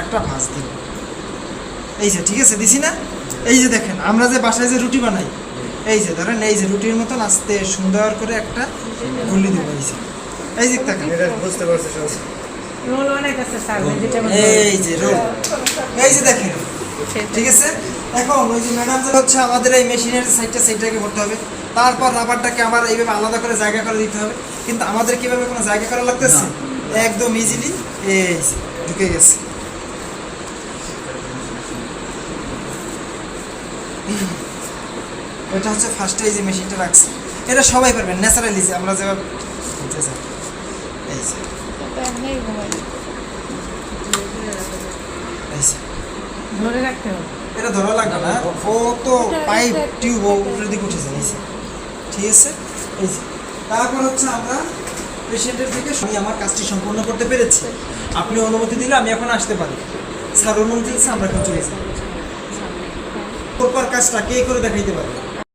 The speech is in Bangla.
একটা ভাঁজ দিব। এই যে ঠিক আছে দিছি না? এই যে দেখেন আমরা যে বাসায় যে রুটি বানাই, এই যে ধরেন এই যে রুটির মতন আস্তে সুন্দর করে একটা গুলি দিব। এই যে দেখেন বুঝতে পারছি সব। রোল বানাইতেছে স্যার, ভেজিটেবল এই যে রোল, এই যে দেখেন ঠিক আছে। এখন ওই যে ম্যাডাম যে হচ্ছে আমাদের এই মেশিনের সাইডটা সেইটাকে করতে হবে, তারপর রাবারটাকে আবার এইভাবে আলাদা করে জায়গা করে দিতে হবে। কিন্তু আমাদের কিভাবে কোনো জায়গা করা লাগতেছে, একদম ইজিলি এই ঢুকে গেছে। এটা হচ্ছে ফার্স্টে এই যে মেশিনটা রাখছি, এটা সবাই পারবেন ন্যাচারালি, যে আমরা যেভাবে বুঝতে চাই। এই যে এই যে ধরে রাখতে হবে। এটা ধরা লাগবে না, ও তো পাইপ টিউব উপরের দিকে উঠেছে নিচে, ঠিক আছে। এই যে তারপর হচ্ছে আমরা পেশেন্টের থেকে আমি আমার কাজটি সম্পূর্ণ করতে পেরেছি, আপনি অনুমতি দিলে আমি এখন আসতে পারি। স্যার অনুমতি দিচ্ছে, আমরা এখন চলে যাই। ওরপর কাজটা কে করে দেখাইতে পারবে?